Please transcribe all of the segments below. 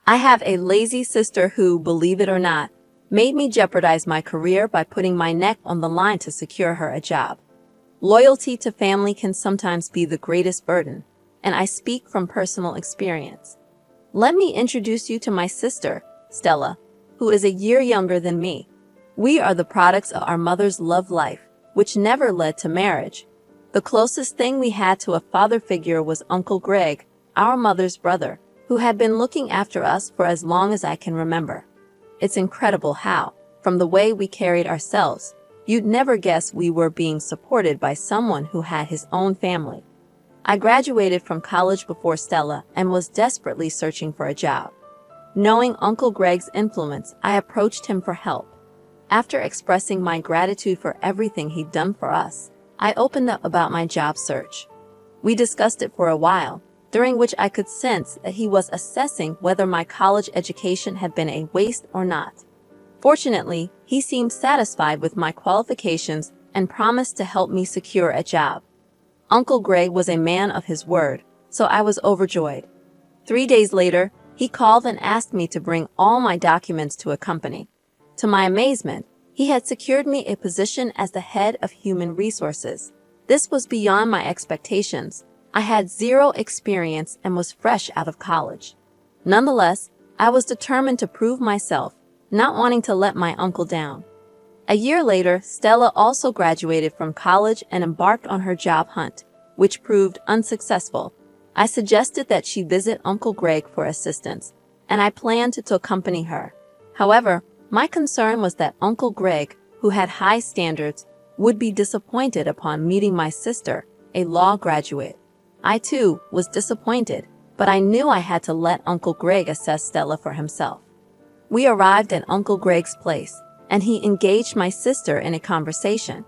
I have a lazy sister who, believe it or not, made me jeopardize my career by putting my neck on the line to secure her a job. Loyalty to family can sometimes be the greatest burden, and I speak from personal experience. Let me introduce you to my sister, Stella, who is a year younger than me. We are the products of our mother's love life, which never led to marriage. The closest thing we had to a father figure was Uncle Greg, our mother's brother, who had been looking after us for as long as I can remember. It's incredible how, from the way we carried ourselves, you'd never guess we were being supported by someone who had his own family. I graduated from college before Stella and was desperately searching for a job. Knowing Uncle Greg's influence, I approached him for help. After expressing my gratitude for everything he'd done for us, I opened up about my job search. We discussed it for a while, during which I could sense that he was assessing whether my college education had been a waste or not. Fortunately, he seemed satisfied with my qualifications and promised to help me secure a job. Uncle Greg was a man of his word, so I was overjoyed. 3 days later, he called and asked me to bring all my documents to a company. To my amazement, he had secured me a position as the head of human resources. This was beyond my expectations. I had zero experience and was fresh out of college. Nonetheless, I was determined to prove myself, not wanting to let my uncle down. A year later, Stella also graduated from college and embarked on her job hunt, which proved unsuccessful. I suggested that she visit Uncle Greg for assistance, and I planned to accompany her. However, my concern was that Uncle Greg, who had high standards, would be disappointed upon meeting my sister, a law graduate. I too was disappointed, but I knew I had to let Uncle Greg assess Stella for himself. We arrived at Uncle Greg's place, and he engaged my sister in a conversation.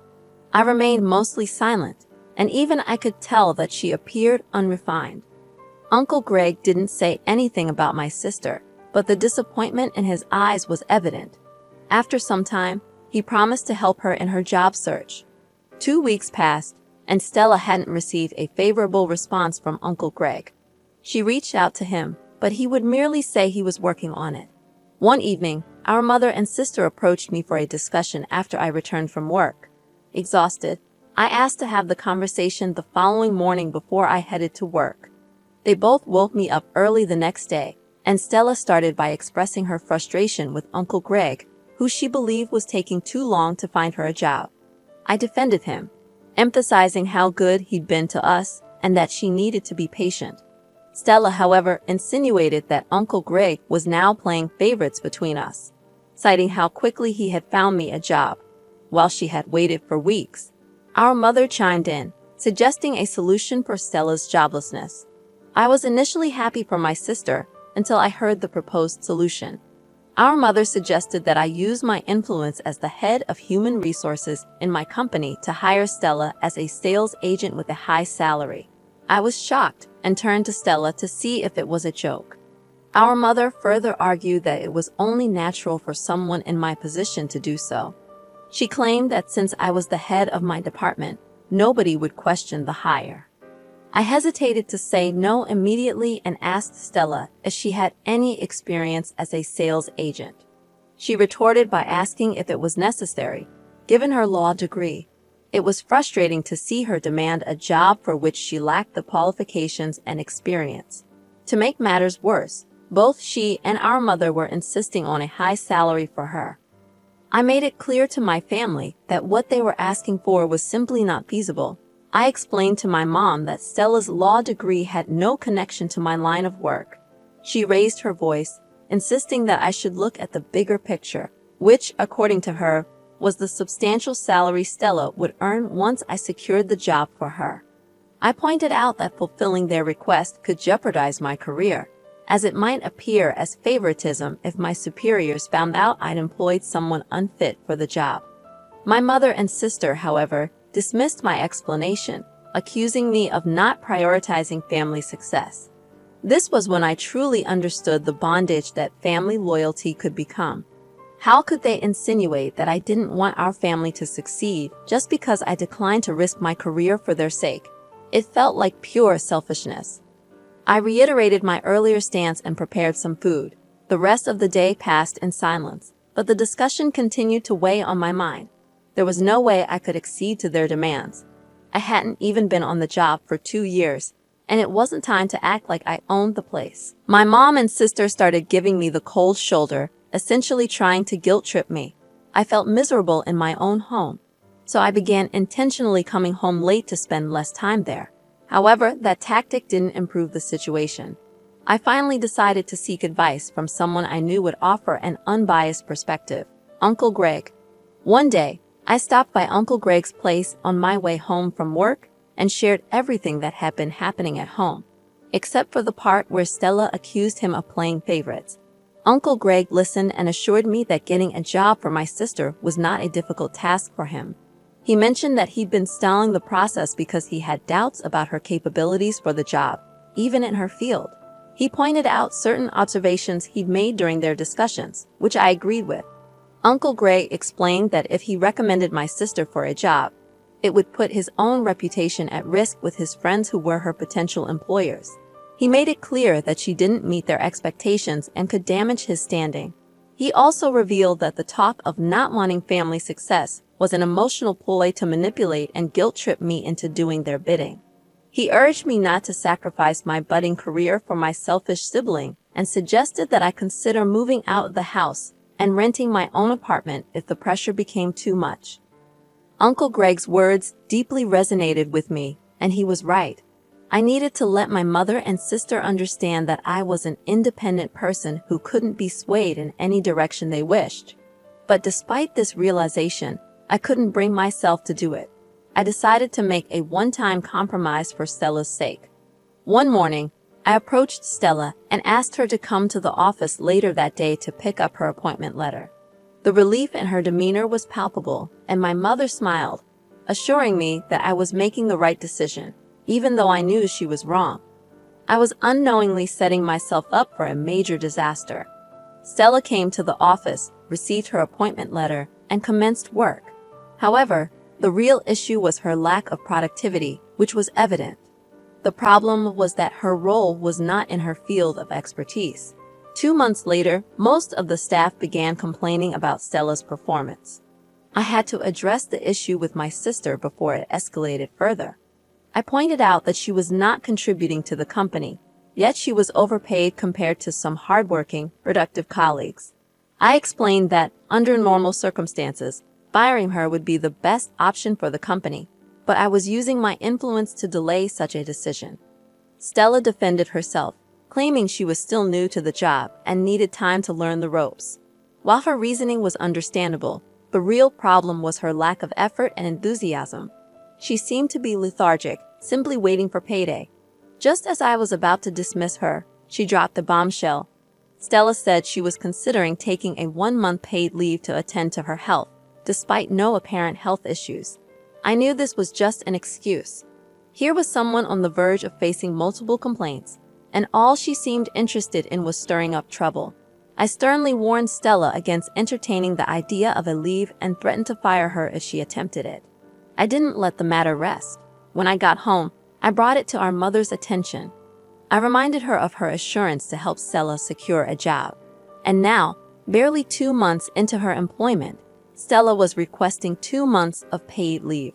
I remained mostly silent, and even I could tell that she appeared unrefined. Uncle Greg didn't say anything about my sister, but the disappointment in his eyes was evident. After some time, he promised to help her in her job search. 2 weeks passed, and Stella hadn't received a favorable response from Uncle Greg. She reached out to him, but he would merely say he was working on it. One evening, our mother and sister approached me for a discussion after I returned from work. Exhausted, I asked to have the conversation the following morning before I headed to work. They both woke me up early the next day, and Stella started by expressing her frustration with Uncle Greg, who she believed was taking too long to find her a job. I defended him, emphasizing how good he'd been to us and that she needed to be patient. Stella, however, insinuated that Uncle Greg was now playing favorites between us, citing how quickly he had found me a job, while she had waited for weeks. Our mother chimed in, suggesting a solution for Stella's joblessness. I was initially happy for my sister until I heard the proposed solution. Our mother suggested that I use my influence as the head of human resources in my company to hire Stella as a sales agent with a high salary. I was shocked and turned to Stella to see if it was a joke. Our mother further argued that it was only natural for someone in my position to do so. She claimed that since I was the head of my department, nobody would question the hire. I hesitated to say no immediately and asked Stella if she had any experience as a sales agent. She retorted by asking if it was necessary, given her law degree. It was frustrating to see her demand a job for which she lacked the qualifications and experience. To make matters worse, both she and our mother were insisting on a high salary for her. I made it clear to my family that what they were asking for was simply not feasible. I explained to my mom that Stella's law degree had no connection to my line of work. She raised her voice, insisting that I should look at the bigger picture, which, according to her, was the substantial salary Stella would earn once I secured the job for her. I pointed out that fulfilling their request could jeopardize my career, as it might appear as favoritism if my superiors found out I'd employed someone unfit for the job. My mother and sister, however, dismissed my explanation, accusing me of not prioritizing family success. This was when I truly understood the bondage that family loyalty could become. How could they insinuate that I didn't want our family to succeed just because I declined to risk my career for their sake? It felt like pure selfishness. I reiterated my earlier stance and prepared some food. The rest of the day passed in silence, but the discussion continued to weigh on my mind. There was no way I could accede to their demands. I hadn't even been on the job for 2 years, and it wasn't time to act like I owned the place. My mom and sister started giving me the cold shoulder, essentially trying to guilt-trip me. I felt miserable in my own home, so I began intentionally coming home late to spend less time there. However, that tactic didn't improve the situation. I finally decided to seek advice from someone I knew would offer an unbiased perspective, Uncle Greg. One day, I stopped by Uncle Greg's place on my way home from work and shared everything that had been happening at home, except for the part where Stella accused him of playing favorites. Uncle Greg listened and assured me that getting a job for my sister was not a difficult task for him. He mentioned that he'd been stalling the process because he had doubts about her capabilities for the job, even in her field. He pointed out certain observations he'd made during their discussions, which I agreed with. Uncle Greg explained that if he recommended my sister for a job, it would put his own reputation at risk with his friends who were her potential employers. He made it clear that she didn't meet their expectations and could damage his standing. He also revealed that the talk of not wanting family success was an emotional ploy to manipulate and guilt-trip me into doing their bidding. He urged me not to sacrifice my budding career for my selfish sibling and suggested that I consider moving out of the house and renting my own apartment if the pressure became too much. Uncle Greg's words deeply resonated with me, and he was right. I needed to let my mother and sister understand that I was an independent person who couldn't be swayed in any direction they wished. But despite this realization, I couldn't bring myself to do it. I decided to make a one-time compromise for Stella's sake. One morning, I approached Stella and asked her to come to the office later that day to pick up her appointment letter. The relief in her demeanor was palpable, and my mother smiled, assuring me that I was making the right decision, even though I knew she was wrong. I was unknowingly setting myself up for a major disaster. Stella came to the office, received her appointment letter, and commenced work. However, the real issue was her lack of productivity, which was evident. The problem was that her role was not in her field of expertise. 2 months later, most of the staff began complaining about Stella's performance. I had to address the issue with my sister before it escalated further. I pointed out that she was not contributing to the company, yet she was overpaid compared to some hardworking, productive colleagues. I explained that, under normal circumstances, firing her would be the best option for the company, but I was using my influence to delay such a decision. Stella defended herself, claiming she was still new to the job and needed time to learn the ropes. While her reasoning was understandable, the real problem was her lack of effort and enthusiasm. She seemed to be lethargic, simply waiting for payday. Just as I was about to dismiss her, she dropped the bombshell. Stella said she was considering taking a 1-month paid leave to attend to her health, despite no apparent health issues. I knew this was just an excuse. Here was someone on the verge of facing multiple complaints, and all she seemed interested in was stirring up trouble. I sternly warned Stella against entertaining the idea of a leave and threatened to fire her if she attempted it. I didn't let the matter rest. When I got home, I brought it to our mother's attention. I reminded her of her assurance to help Stella secure a job. And now, barely 2 months into her employment, Stella was requesting 2 months of paid leave.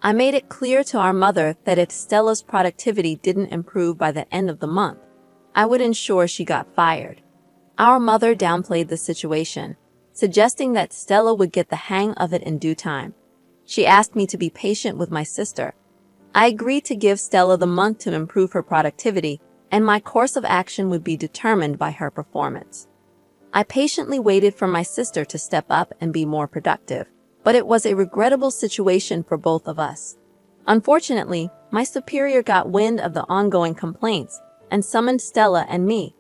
I made it clear to our mother that if Stella's productivity didn't improve by the end of the month, I would ensure she got fired. Our mother downplayed the situation, suggesting that Stella would get the hang of it in due time. She asked me to be patient with my sister. I agreed to give Stella the month to improve her productivity, and my course of action would be determined by her performance. I patiently waited for my sister to step up and be more productive, but it was a regrettable situation for both of us. Unfortunately, my superior got wind of the ongoing complaints and summoned Stella and me.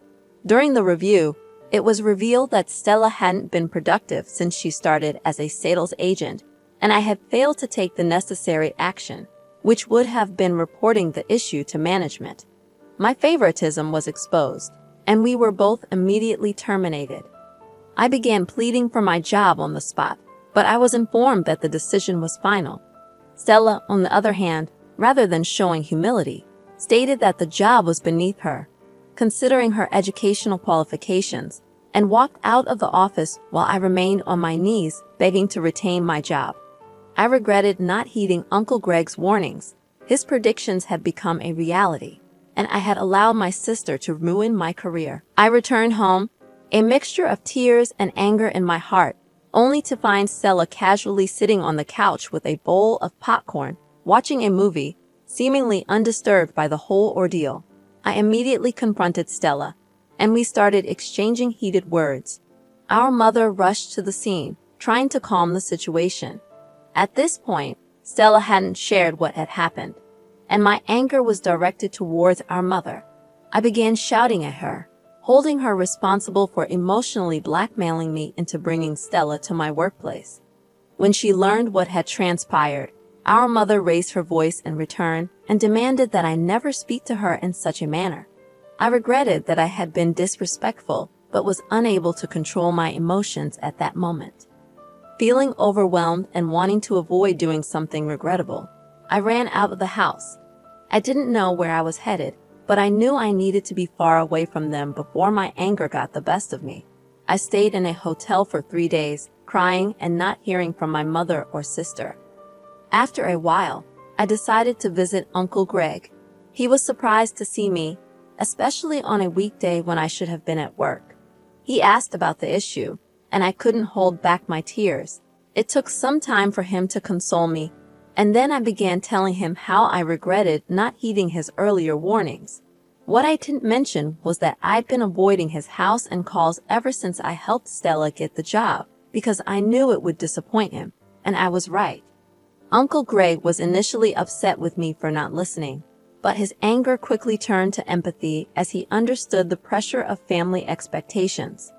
During the review, it was revealed that Stella hadn't been productive since she started as a sales agent, and I had failed to take the necessary action, which would have been reporting the issue to management. My favoritism was exposed, and we were both immediately terminated. I began pleading for my job on the spot, but I was informed that the decision was final. Stella, on the other hand, rather than showing humility, stated that the job was beneath her. Considering her educational qualifications and walked out of the office while I remained on my knees, begging to retain my job. I regretted not heeding Uncle Greg's warnings. His predictions had become a reality, and I had allowed my sister to ruin my career. I returned home, a mixture of tears and anger in my heart, only to find Stella casually sitting on the couch with a bowl of popcorn, watching a movie, seemingly undisturbed by the whole ordeal. I immediately confronted Stella, and we started exchanging heated words. Our mother rushed to the scene, trying to calm the situation. At this point, Stella hadn't shared what had happened, and my anger was directed towards our mother. I began shouting at her, holding her responsible for emotionally blackmailing me into bringing Stella to my workplace. When she learned what had transpired, our mother raised her voice in return and demanded that I never speak to her in such a manner. I regretted that I had been disrespectful, but was unable to control my emotions at that moment. Feeling overwhelmed and wanting to avoid doing something regrettable, I ran out of the house. I didn't know where I was headed, but I knew I needed to be far away from them before my anger got the best of me. I stayed in a hotel for 3 days, crying and not hearing from my mother or sister. After a while, I decided to visit Uncle Greg. He was surprised to see me, especially on a weekday when I should have been at work. He asked about the issue, and I couldn't hold back my tears. It took some time for him to console me, and then I began telling him how I regretted not heeding his earlier warnings. What I didn't mention was that I'd been avoiding his house and calls ever since I helped Stella get the job, because I knew it would disappoint him, and I was right. Uncle Greg was initially upset with me for not listening, but his anger quickly turned to empathy as he understood the pressure of family expectations.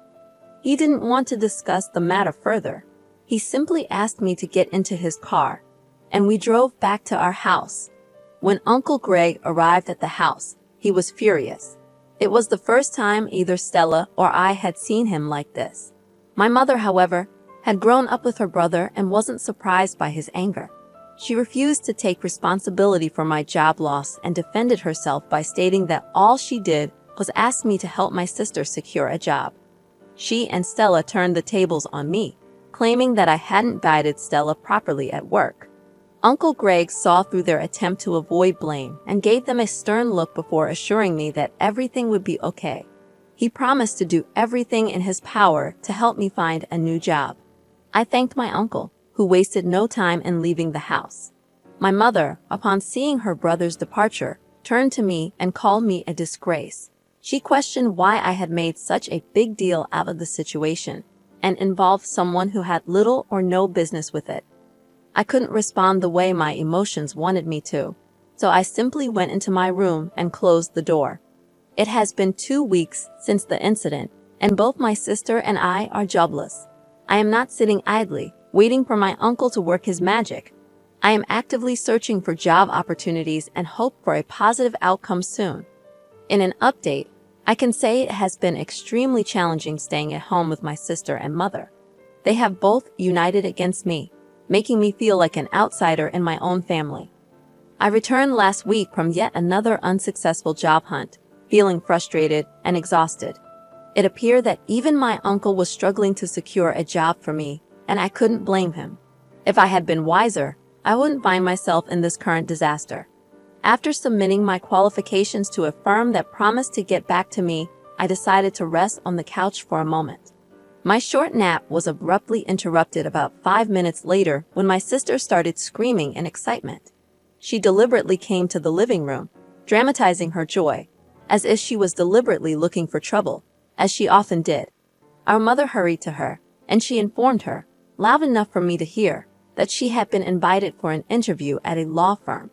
He didn't want to discuss the matter further. He simply asked me to get into his car, and we drove back to our house. When Uncle Greg arrived at the house, he was furious. It was the first time either Stella or I had seen him like this. My mother, however, had grown up with her brother and wasn't surprised by his anger. She refused to take responsibility for my job loss and defended herself by stating that all she did was ask me to help my sister secure a job. She and Stella turned the tables on me, claiming that I hadn't guided Stella properly at work. Uncle Greg saw through their attempt to avoid blame and gave them a stern look before assuring me that everything would be okay. He promised to do everything in his power to help me find a new job. I thanked my uncle, who wasted no time in leaving the house. My mother, upon seeing her brother's departure, turned to me and called me a disgrace. She questioned why I had made such a big deal out of the situation and involved someone who had little or no business with it. I couldn't respond the way my emotions wanted me to, so I simply went into my room and closed the door. It has been 2 weeks since the incident, and both my sister and I are jobless. I am not sitting idly, waiting for my uncle to work his magic. I am actively searching for job opportunities and hope for a positive outcome soon. In an update, I can say it has been extremely challenging staying at home with my sister and mother. They have both united against me, making me feel like an outsider in my own family. I returned last week from yet another unsuccessful job hunt, feeling frustrated and exhausted. It appeared that even my uncle was struggling to secure a job for me, and I couldn't blame him. If I had been wiser, I wouldn't find myself in this current disaster. After submitting my qualifications to a firm that promised to get back to me, I decided to rest on the couch for a moment. My short nap was abruptly interrupted about 5 minutes later when my sister started screaming in excitement. She deliberately came to the living room, dramatizing her joy, as if she was deliberately looking for trouble, as she often did. Our mother hurried to her, and she informed her, loud enough for me to hear, that she had been invited for an interview at a law firm.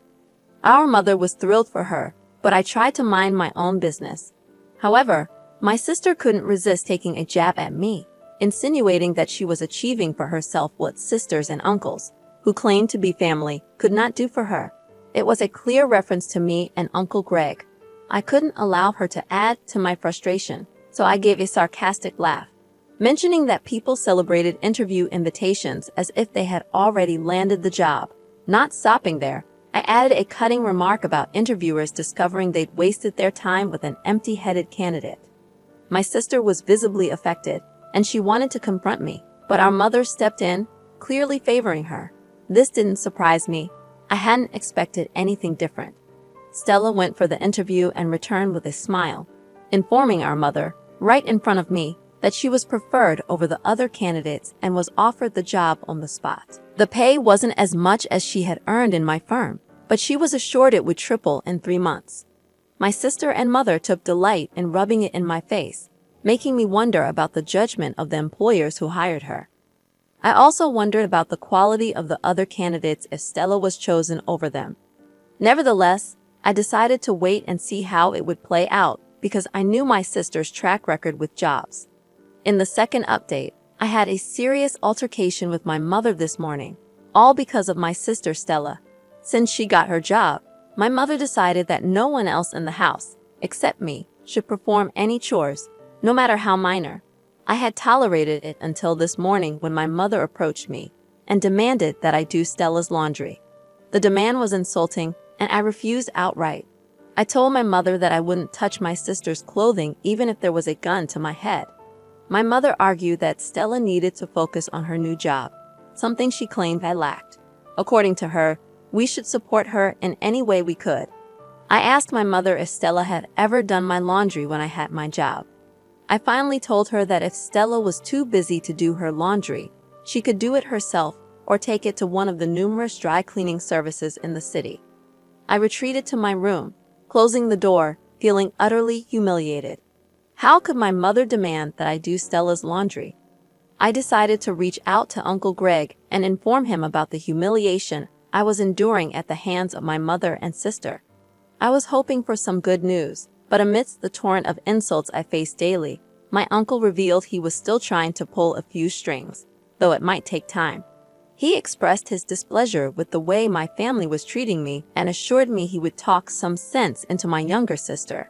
Our mother was thrilled for her, but I tried to mind my own business. However, my sister couldn't resist taking a jab at me, insinuating that she was achieving for herself what sisters and uncles, who claimed to be family, could not do for her. It was a clear reference to me and Uncle Greg. I couldn't allow her to add to my frustration, so I gave a sarcastic laugh, mentioning that people celebrated interview invitations as if they had already landed the job. Not stopping there, I added a cutting remark about interviewers discovering they'd wasted their time with an empty-headed candidate. My sister was visibly affected, and she wanted to confront me, but our mother stepped in, clearly favoring her. This didn't surprise me. I hadn't expected anything different. Stella went for the interview and returned with a smile, informing our mother, right in front of me, that she was preferred over the other candidates and was offered the job on the spot. The pay wasn't as much as she had earned in my firm, but she was assured it would triple in 3 months. My sister and mother took delight in rubbing it in my face, making me wonder about the judgment of the employers who hired her. I also wondered about the quality of the other candidates if Stella was chosen over them. Nevertheless, I decided to wait and see how it would play out because I knew my sister's track record with jobs. In the second update, I had a serious altercation with my mother this morning, all because of my sister Stella. Since she got her job, my mother decided that no one else in the house, except me, should perform any chores, no matter how minor. I had tolerated it until this morning when my mother approached me and demanded that I do Stella's laundry. The demand was insulting, and I refused outright. I told my mother that I wouldn't touch my sister's clothing even if there was a gun to my head. My mother argued that Stella needed to focus on her new job, something she claimed I lacked. According to her, we should support her in any way we could. I asked my mother if Stella had ever done my laundry when I had my job. I finally told her that if Stella was too busy to do her laundry, she could do it herself or take it to one of the numerous dry cleaning services in the city. I retreated to my room, closing the door, feeling utterly humiliated. How could my mother demand that I do Stella's laundry? I decided to reach out to Uncle Greg and inform him about the humiliation I was enduring at the hands of my mother and sister. I was hoping for some good news, but amidst the torrent of insults I faced daily, my uncle revealed he was still trying to pull a few strings, though it might take time. He expressed his displeasure with the way my family was treating me and assured me he would talk some sense into my younger sister.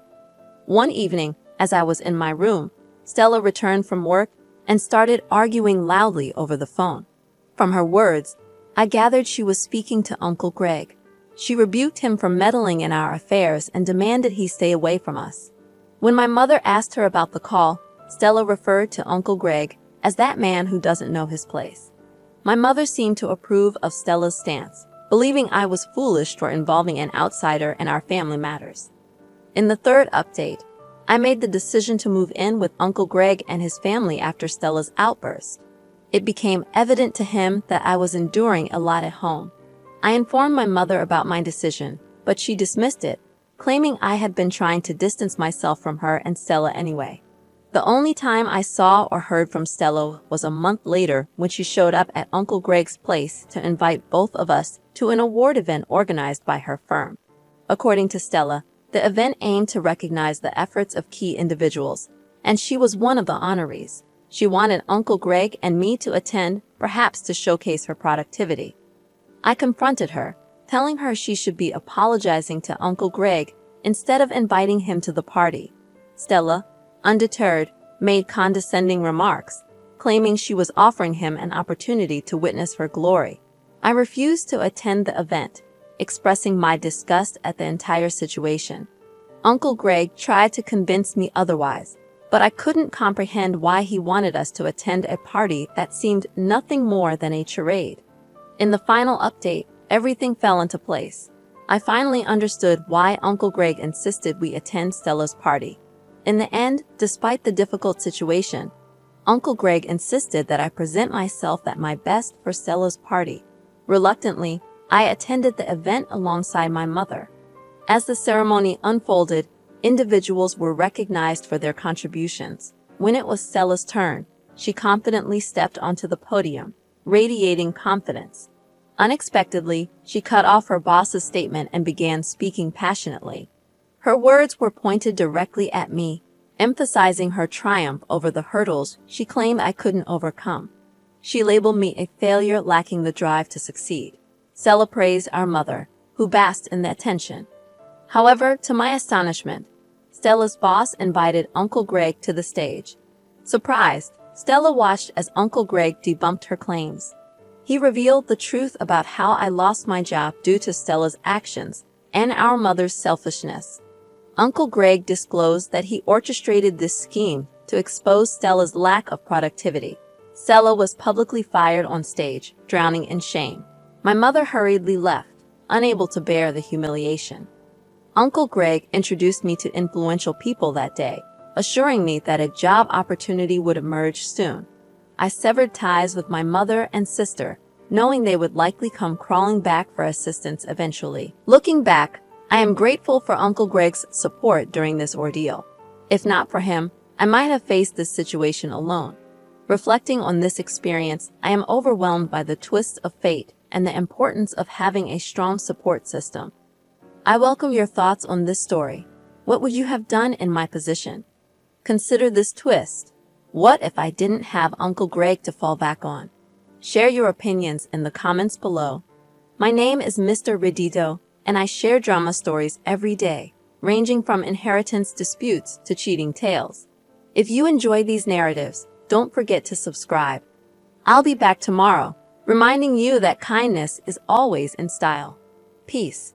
One evening, as I was in my room, Stella returned from work and started arguing loudly over the phone. From her words, I gathered she was speaking to Uncle Greg. She rebuked him for meddling in our affairs and demanded he stay away from us. When my mother asked her about the call, Stella referred to Uncle Greg as that man who doesn't know his place. My mother seemed to approve of Stella's stance, believing I was foolish for involving an outsider in our family matters. In the third update, I made the decision to move in with Uncle Greg and his family after Stella's outburst. It became evident to him that I was enduring a lot at home. I informed my mother about my decision, but she dismissed it, claiming I had been trying to distance myself from her and Stella anyway. The only time I saw or heard from Stella was a month later when she showed up at Uncle Greg's place to invite both of us to an award event organized by her firm. According to Stella, the event aimed to recognize the efforts of key individuals, and she was one of the honorees. She wanted Uncle Greg and me to attend, perhaps to showcase her productivity. I confronted her, telling her she should be apologizing to Uncle Greg instead of inviting him to the party. Stella, undeterred, made condescending remarks, claiming she was offering him an opportunity to witness her glory. I refused to attend the event, expressing my disgust at the entire situation. Uncle Greg tried to convince me otherwise, but I couldn't comprehend why he wanted us to attend a party that seemed nothing more than a charade. In the final update, everything fell into place. I finally understood why Uncle Greg insisted we attend Stella's party. In the end, despite the difficult situation, Uncle Greg insisted that I present myself at my best for Stella's party. Reluctantly, I attended the event alongside my mother. As the ceremony unfolded, individuals were recognized for their contributions. When it was Stella's turn, she confidently stepped onto the podium, radiating confidence. Unexpectedly, she cut off her boss's statement and began speaking passionately. Her words were pointed directly at me, emphasizing her triumph over the hurdles she claimed I couldn't overcome. She labeled me a failure lacking the drive to succeed. Stella praised our mother, who basked in the attention. However, to my astonishment, Stella's boss invited Uncle Greg to the stage. Surprised, Stella watched as Uncle Greg debunked her claims. He revealed the truth about how I lost my job due to Stella's actions and our mother's selfishness. Uncle Greg disclosed that he orchestrated this scheme to expose Stella's lack of productivity. Stella was publicly fired on stage, drowning in shame. My mother hurriedly left, unable to bear the humiliation. Uncle Greg introduced me to influential people that day, assuring me that a job opportunity would emerge soon. I severed ties with my mother and sister, knowing they would likely come crawling back for assistance eventually. Looking back, I am grateful for Uncle Greg's support during this ordeal. If not for him, I might have faced this situation alone. Reflecting on this experience, I am overwhelmed by the twists of fate and the importance of having a strong support system. I welcome your thoughts on this story. What would you have done in my position? Consider this twist. What if I didn't have Uncle Greg to fall back on? Share your opinions in the comments below. My name is Mr. Ridito, and I share drama stories every day, ranging from inheritance disputes to cheating tales. If you enjoy these narratives, don't forget to subscribe. I'll be back tomorrow, reminding you that kindness is always in style. Peace.